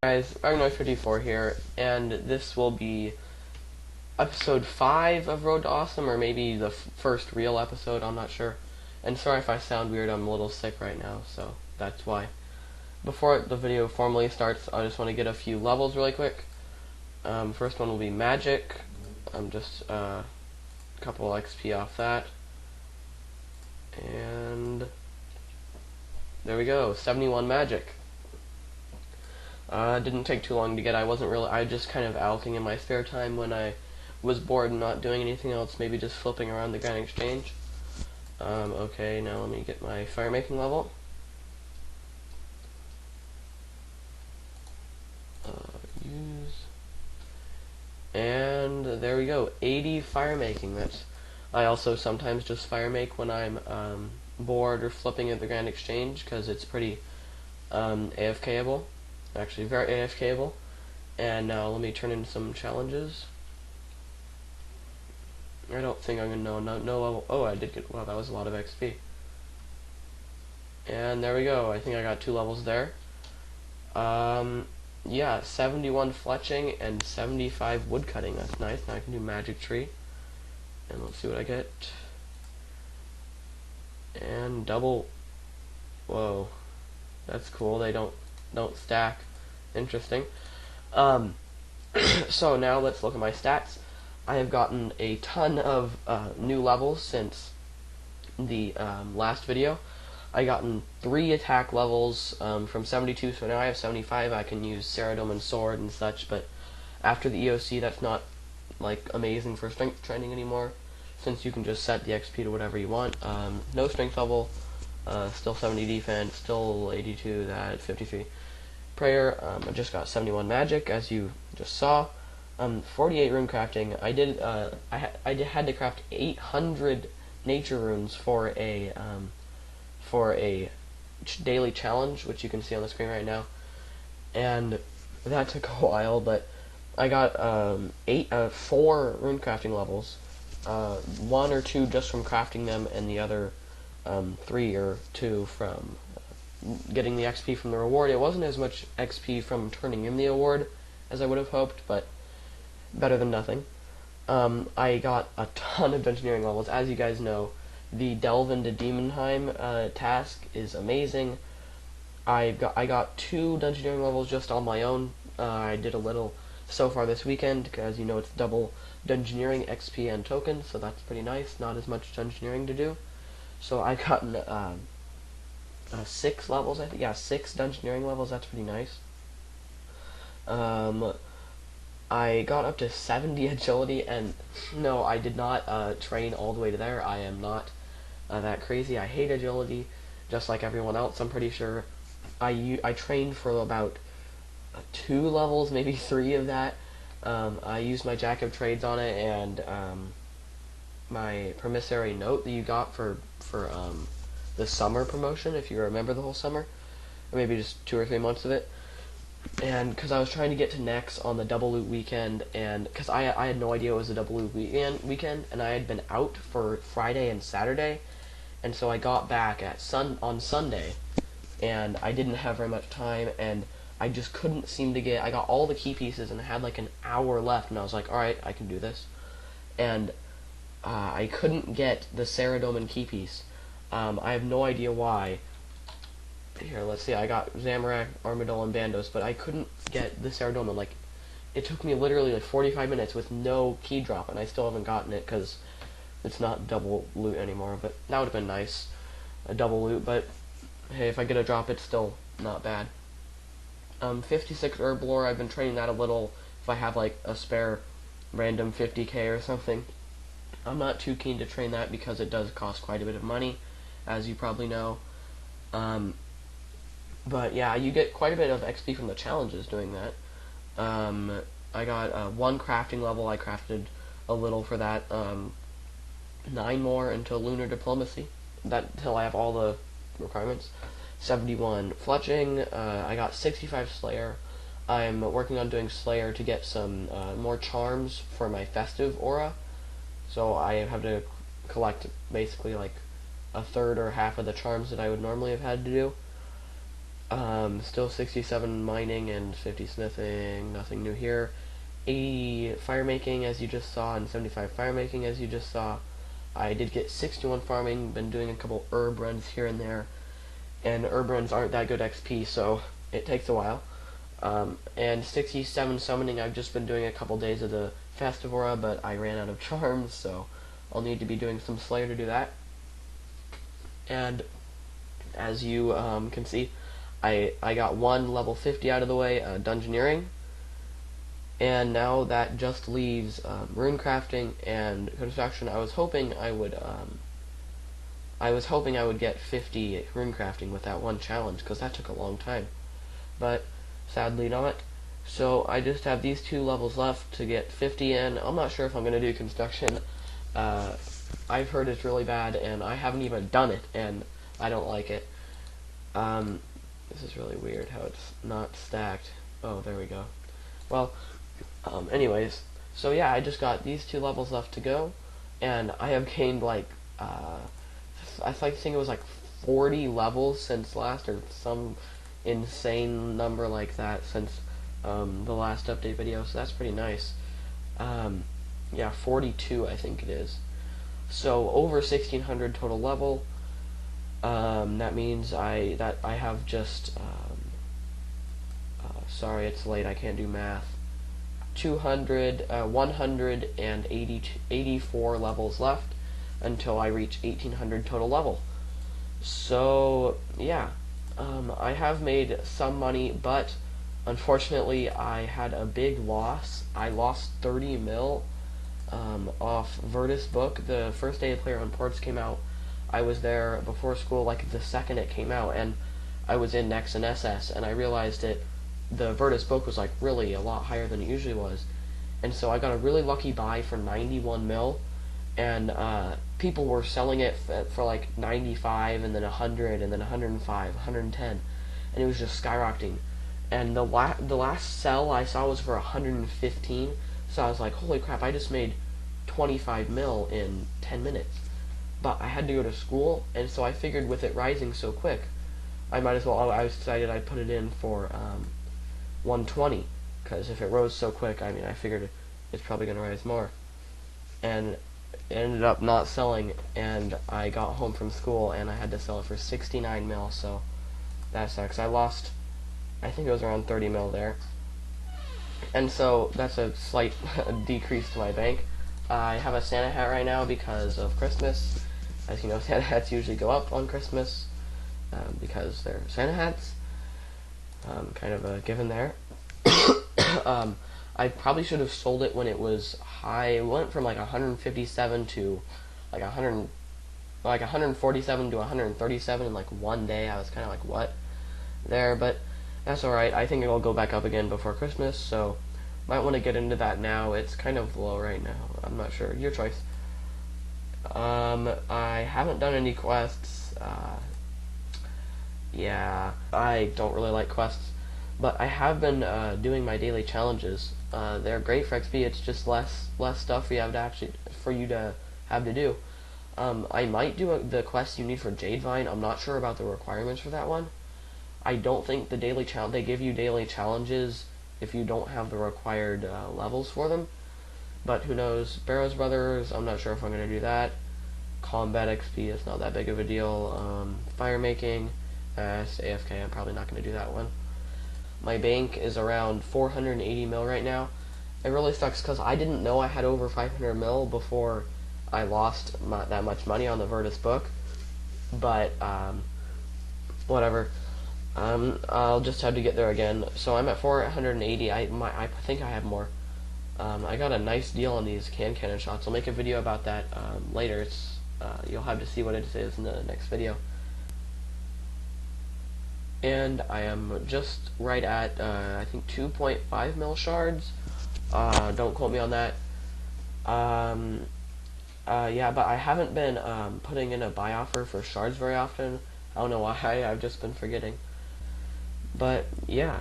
Guys, Ragnar54 here, and this will be episode 5 of Road to Awesome, or maybe the first real episode, I'm not sure. And sorry if I sound weird, I'm a little sick right now, so that's why. Before the video formally starts, I just want to get a few levels really quick. First one will be Magic. I'm just a couple XP off that. And there we go, 71 Magic. Didn't take too long to get. I just kind of alching in my spare time when I was bored and not doing anything else, maybe just flipping around the Grand Exchange. Okay, now let me get my fire making level. Use. And there we go, 80 fire making. I also sometimes just fire make when I'm bored or flipping at the Grand Exchange, because it's pretty AFK-able. Actually, very AFK-able. And now let me turn in some challenges. I don't think I'm gonna no level. Oh, I did get. Wow, that was a lot of XP. And there we go. I think I got 2 levels there. Yeah, 71 fletching and 75 woodcutting. That's nice. Now I can do magic tree. And let's see what I get. And double. Whoa, that's cool. They don't stack. Interesting. So now let's look at my stats. I have gotten a ton of new levels since the last video. I gotten 3 attack levels from 72, so now I have 75. I can use Ceradome and Sword and such, but after the EOC, that's not like amazing for strength training anymore, since you can just set the XP to whatever you want. No strength level, still 70 defense, still 82, that 53 prayer. I just got 71 magic, as you just saw. 48 rune crafting. I had to craft 800 nature runes for a daily challenge, which you can see on the screen right now, and that took a while, but I got 4 rune crafting levels, 1 or 2 just from crafting them, and the other 3 or 2 from getting the XP from the reward. It wasn't as much XP from turning in the award as I would have hoped, but better than nothing. I got a ton of dungeoneering levels. As you guys know, the Delve into Demonheim task is amazing. I got 2 dungeoneering levels just on my own. I did a little so far this weekend, because you know it's double dungeoneering XP and tokens, so that's pretty nice. Not as much dungeoneering to do. So I've gotten 6 levels, I think. Yeah, 6 dungeoneering levels. That's pretty nice. I got up to 70 agility, and no, I did not train all the way to there. I am not that crazy. I hate agility, just like everyone else. I'm pretty sure I trained for about 2 levels, maybe 3 of that. I used my Jack of Trades on it, and my promissory note that you got for the summer promotion, if you remember the whole summer, or maybe just 2 or 3 months of it. And because I was trying to get to Nex on the double loot weekend, and because I had no idea it was a double loot weekend, and I had been out for Friday and Saturday, and so I got back on Sunday, and I didn't have very much time, and I just couldn't seem to get. I got all the key pieces, and I had like an hour left, and I was like, all right, I can do this, and I couldn't get the Ceradome and key piece. I have no idea why. Here, let's see, I got Zamorak, Armadillo, and Bandos, but I couldn't get the Ceradome. Like, it took me literally like 45 minutes with no key drop, and I still haven't gotten it because it's not double loot anymore. But that would have been nice, a double loot, but hey, if I get a drop, it's still not bad. 56 Herblore, I've been training that a little if I have like a spare random 50k or something. I'm not too keen to train that because it does cost quite a bit of money, as you probably know. But yeah, you get quite a bit of XP from the challenges doing that. I got 1 crafting level. I crafted a little for that. 9 more until Lunar Diplomacy. Until I have all the requirements. 71 fletching. I got 65 Slayer. I'm working on doing Slayer to get some more charms for my festive aura. So I have to collect basically like a third or half of the charms that I would normally have had to do. Still 67 mining and 50 smithing, nothing new here. 80 fire making as you just saw, and 75 fire making as you just saw. I did get 61 farming, been doing a couple herb runs here and there, and herb runs aren't that good XP, so it takes a while. And 67 summoning, I've just been doing a couple days of the Festivora, but I ran out of charms, so I'll need to be doing some Slayer to do that. And as you can see, I got one level 50 out of the way, Dungeoneering, and now that just leaves rune crafting and construction. I was hoping I would get 50 rune crafting with that one challenge, because that took a long time, but sadly not. So I just have these 2 levels left to get 50 in. I'm not sure if I'm going to do construction. I've heard it's really bad, and I haven't even done it, and I don't like it. This is really weird how it's not stacked. Oh, there we go. Well, anyways, so yeah, I just got these 2 levels left to go, and I have gained like, I think it was like 40 levels since last, or some insane number like that since the last update video, so that's pretty nice. Yeah, 42 I think it is. So over 1600 total level. That means I have just sorry, it's late, I can't do math. 184 levels left until I reach 1800 total level. So yeah, I have made some money, but unfortunately I had a big loss. I lost 30 mil off Virtus book. The first day of Player on Ports came out, I was there before school, like the second it came out, and I was in Nex and SS, and I realized that the Virtus book was like really a lot higher than it usually was, and so I got a really lucky buy for 91 mil, and people were selling it for like 95, and then 100, and then 105, 110, and it was just skyrocketing. And the last sell I saw was for 115, so I was like, holy crap, I just made 25 mil in 10 minutes. But I had to go to school, and so I figured with it rising so quick, I might as well, I decided I'd put it in for 120, because if it rose so quick, I mean, I figured it's probably going to rise more. And it ended up not selling, and I got home from school, and I had to sell it for 69 mil, so that sucks. I lost, I think it was around 30 mil there. And so that's a slight decrease to my bank. I have a Santa hat right now because of Christmas. As you know, Santa hats usually go up on Christmas because they're Santa hats. Kind of a given there. I probably should have sold it when it was high. It went from like 157 to like 147 to 137 in like one day. I was kind of like, what? There, but that's alright. I think it'll go back up again before Christmas, so might want to get into that now. It's kind of low right now. I'm not sure. Your choice. I haven't done any quests. Yeah, I don't really like quests, but I have been doing my daily challenges. They're great for XP. It's just less stuff you have to have to do. I might do the quest you need for Jadevine. I'm not sure about the requirements for that one. I don't think the daily they give you daily challenges if you don't have the required levels for them. But who knows? Barrows Brothers, I'm not sure if I'm going to do that. Combat XP is not that big of a deal. Fire making, AFK, I'm probably not going to do that one. My bank is around 480 mil right now. It really sucks because I didn't know I had over 500 mil before I lost that much money on the Virtus book. But, whatever. I'll just have to get there again. So I'm at 480. I think I have more. I got a nice deal on these cannon shots. I'll make a video about that later. You'll have to see what it is in the next video. And I am just right at I think 2.5 mil shards. Don't quote me on that. Yeah, but I haven't been putting in a buy offer for shards very often. I don't know why. I've just been forgetting. But yeah,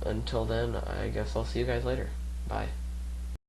until then, I guess I'll see you guys later. Bye.